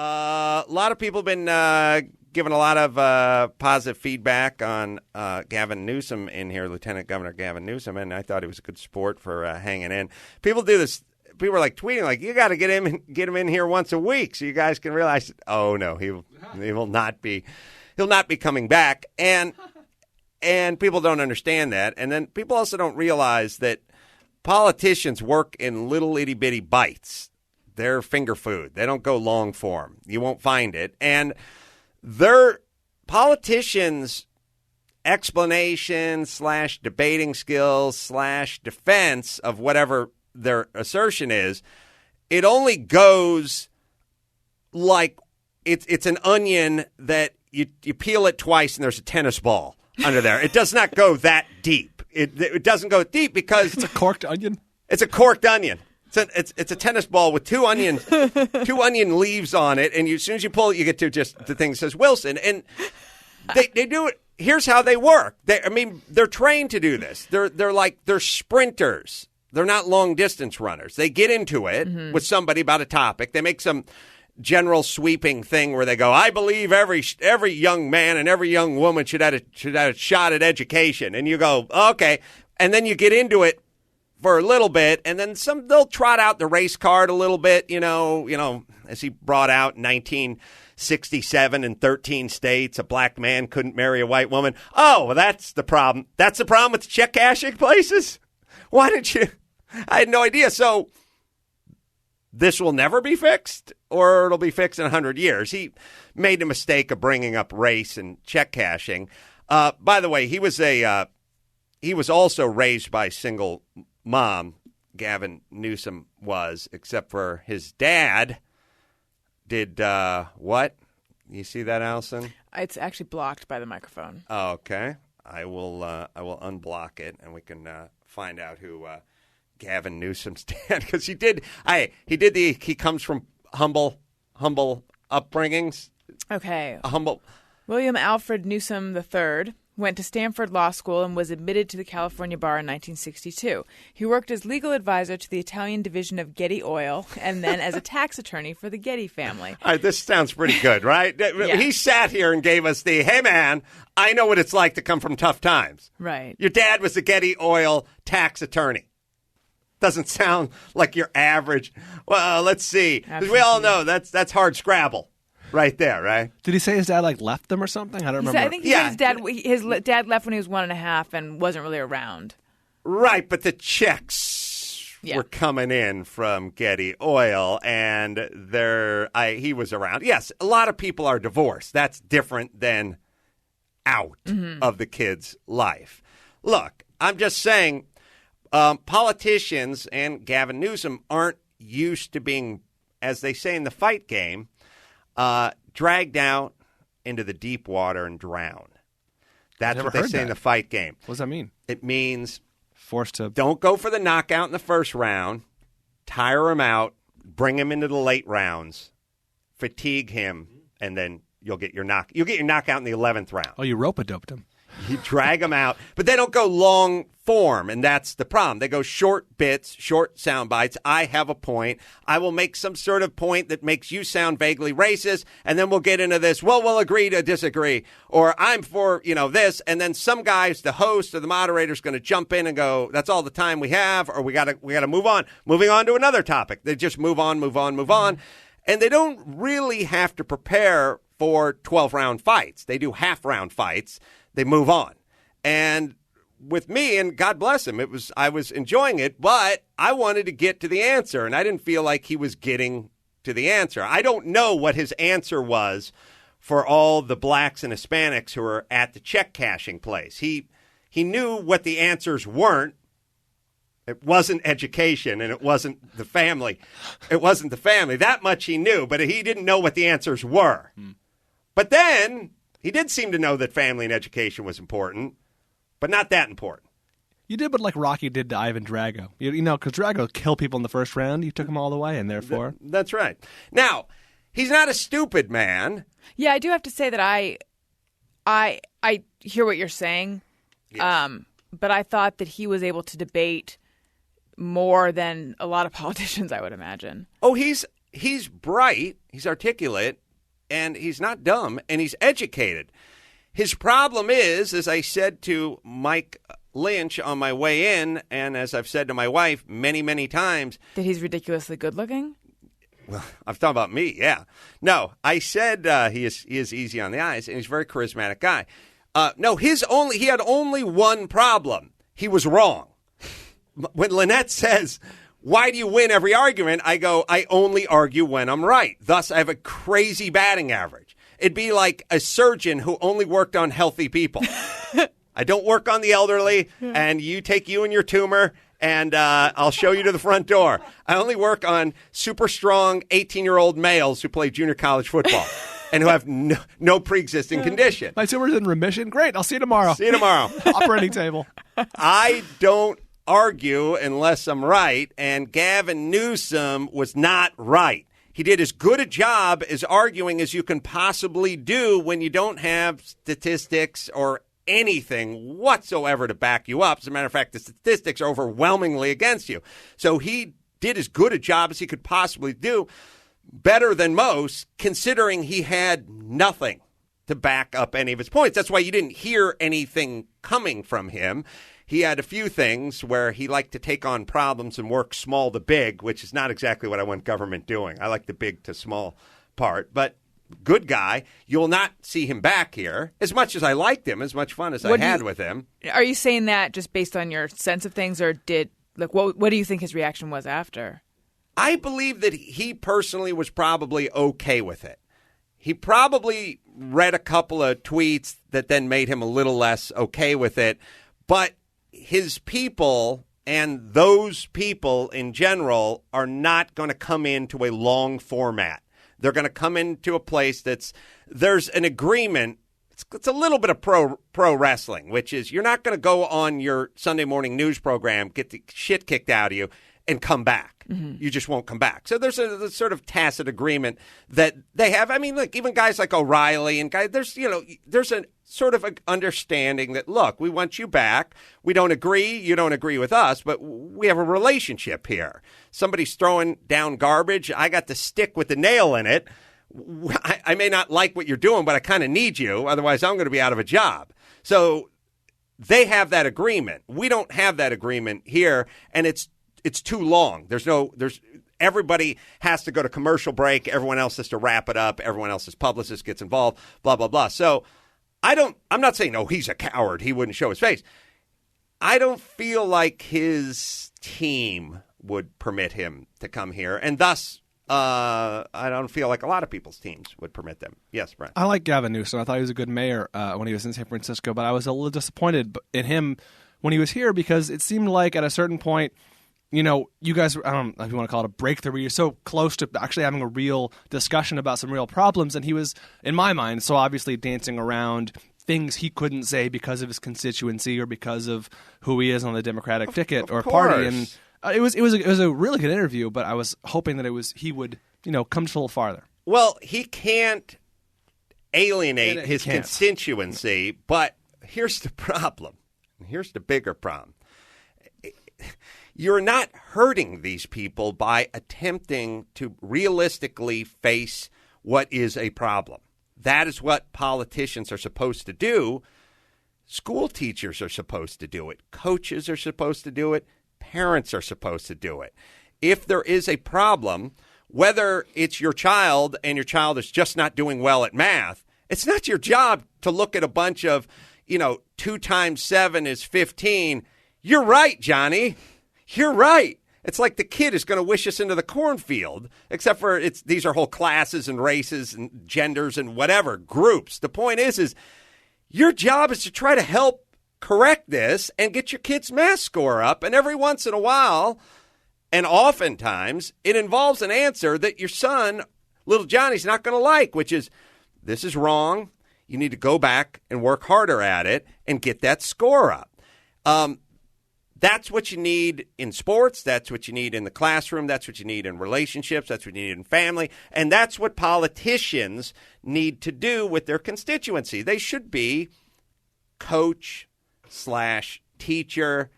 A lot of people have been giving a lot of positive feedback on Gavin Newsom in here, Lieutenant Governor Gavin Newsom, and I thought he was a good sport for hanging in. People do this. People are like tweeting, like, you got to get him in here once a week so you guys can realize, oh no, he will not be, he'll not be coming back, and people don't understand that, and then people also don't realize that politicians work in little itty bitty bites. They're finger food. They don't go long form. You won't find it, and their politicians' explanation / debating skills / defense of whatever their assertion is, it only goes like it's an onion that you peel it twice and there's a tennis ball under there. It does not go that deep. It doesn't go deep because it's a corked onion. It's a corked onion. It's a tennis ball with two onion leaves on it, and as soon as you pull it, you get to just the thing that says Wilson, and they do it. Here's how they work. They're trained to do this. They're sprinters. They're not long-distance runners. They get into it with somebody about a topic. They make some general sweeping thing where they go, I believe every young man and every young woman should have a shot at education. And you go, okay. And then you get into it for a little bit, and then they'll trot out the race card a little bit, you know, as he brought out in 1967 in 13 states, a black man couldn't marry a white woman. Oh, well, that's the problem. That's the problem with check cashing places? Why didn't you? I had no idea. So this will never be fixed, or it'll be fixed in 100 years. He made the mistake of bringing up race and check cashing. By the way, he was also raised by a single mom. Gavin Newsom was, except for his dad did what? You see that, Allison? It's actually blocked by the microphone. Oh, okay. I will unblock it, and we can find out who Gavin Newsom's dad, because he comes from humble upbringings. Okay. Humble. William Alfred Newsom III went to Stanford Law School and was admitted to the California bar in 1962. He worked as legal advisor to the Italian division of Getty Oil and then as a tax attorney for the Getty family. All right, this sounds pretty good, right? Yeah. He sat here and gave us hey, man, I know what it's like to come from tough times. Right. Your dad was a Getty Oil tax attorney. Doesn't sound like your average. Well, let's see. Because we all know that's hard scrabble. Right there, right? Did he say his dad left them or something? I don't remember. I think he said his dad left when he was 1.5 and wasn't really around. Right, but the checks were coming in from Getty Oil, and he was around. Yes, a lot of people are divorced. That's different than out of the kid's life. Look, I'm just saying, politicians and Gavin Newsom aren't used to being, as they say in the fight game, dragged out into the deep water and drowned. That's what they say in the fight game. What does that mean? It means forced to don't go for the knockout in the first round, tire him out, bring him into the late rounds, fatigue him, and then you'll get your knockout in the 11th round. Oh, you rope-a-doped him. You drag them out, but they don't go long form, and that's the problem. They go short bits, short sound bites. I have a point. I will make some sort of point that makes you sound vaguely racist, and then we'll get into this. Well, we'll agree to disagree, or I'm for this, and then some guys, the host or the moderator, is going to jump in and go, "That's all the time we have," or we got to move on. Moving on to another topic. They just move on, and they don't really have to prepare for 12-round fights. They do half-round fights. They move on. And with me, and God bless him, I was enjoying it, but I wanted to get to the answer, and I didn't feel like he was getting to the answer. I don't know what his answer was for all the blacks and Hispanics who were at the check cashing place. He knew what the answers weren't. It wasn't education, and it wasn't the family. It wasn't the family. That much he knew, but he didn't know what the answers were. But then he did seem to know that family and education was important, but not that important. You did what Rocky did to Ivan Drago. You know, because Drago killed people in the first round. You took him all the way, and therefore... That's right. Now, he's not a stupid man. Yeah, I do have to say that I hear what you're saying, Yes. but I thought that he was able to debate more than a lot of politicians, I would imagine. Oh, he's he's bright, he's articulate, and he's not dumb, and he's educated. His problem is, as I said to Mike Lynch on my way in, and as I've said to my wife many, many times. That he's ridiculously good looking? Well, I'm talking about me, yeah. No, I said he is easy on the eyes, and he's a very charismatic guy. No, he had only one problem. He was wrong. When Lynette says, why do you win every argument? I go, I only argue when I'm right. Thus, I have a crazy batting average. It'd be like a surgeon who only worked on healthy people. I don't work on the elderly, and you take you and your tumor, and I'll show you to the front door. I only work on super strong 18-year-old males who play junior college football and who have no pre-existing condition. My tumor's in remission. Great. I'll see you tomorrow. See you tomorrow. Operating table. I don't argue unless I'm right, and Gavin Newsom was not right. He did as good a job as arguing as you can possibly do when you don't have statistics or anything whatsoever to back you up. As a matter of fact, the statistics are overwhelmingly against you. So he did as good a job as he could possibly do, better than most, considering he had nothing to back up any of his points. That's why you didn't hear anything coming from him. He had a few things where he liked to take on problems and work small to big, which is not exactly what I want government doing. I like the big to small part, but good guy. You'll not see him back here. As much as I liked him, as much fun as I had with him. Are you saying that just based on your sense of things, or what do you think his reaction was after? I believe that he personally was probably okay with it. He probably read a couple of tweets that then made him a little less okay with it, but his people and those people in general are not going to come into a long format. They're going to come into a place there's an agreement. It's a little bit of pro wrestling, which is you're not going to go on your Sunday morning news program, get the shit kicked out of you, and come back. Mm-hmm. You just won't come back. So there's a sort of tacit agreement that they have. I mean, look, even guys like O'Reilly and guys, there's a sort of an understanding that, look, we want you back. We don't agree. You don't agree with us, but we have a relationship here. Somebody's throwing down garbage. I got the stick with the nail in it. I may not like what you're doing, but I kind of need you. Otherwise, I'm going to be out of a job. So they have that agreement. We don't have that agreement here, and it's too long. Everybody has to go to commercial break. Everyone else has to wrap it up. Everyone else's publicist gets involved, blah, blah, blah. So I'm not saying, no, he's a coward. He wouldn't show his face. I don't feel like his team would permit him to come here. And thus, I don't feel like a lot of people's teams would permit them. Yes, Brent. I like Gavin Newsom. I thought he was a good mayor when he was in San Francisco, but I was a little disappointed in him when he was here because it seemed like at a certain point, you guys, I don't know if you want to call it a breakthrough, where you're so close to actually having a real discussion about some real problems. And he was, in my mind, so obviously dancing around things he couldn't say because of his constituency or because of who he is on the Democratic ticket or party. And it was a really good interview, but I was hoping that he would, come just a little farther. Well, he can't alienate his constituency, but here's the problem. Here's the bigger problem. You're not hurting these people by attempting to realistically face what is a problem. That is what politicians are supposed to do. School teachers are supposed to do it. Coaches are supposed to do it. Parents are supposed to do it. If there is a problem, whether it's your child and your child is just not doing well at math, it's not your job to look at a bunch of, 2 times 7 is 15. You're right, Johnny. You're right. It's like the kid is going to wish us into the cornfield, except for these are whole classes and races and genders and whatever groups. The point is your job is to try to help correct this and get your kid's math score up. And every once in a while, and oftentimes, it involves an answer that your son, little Johnny's, not going to like, which is, this is wrong. You need to go back and work harder at it and get that score up. That's what you need in sports. That's what you need in the classroom. That's what you need in relationships. That's what you need in family. And that's what politicians need to do with their constituency. They should be coach/teacher/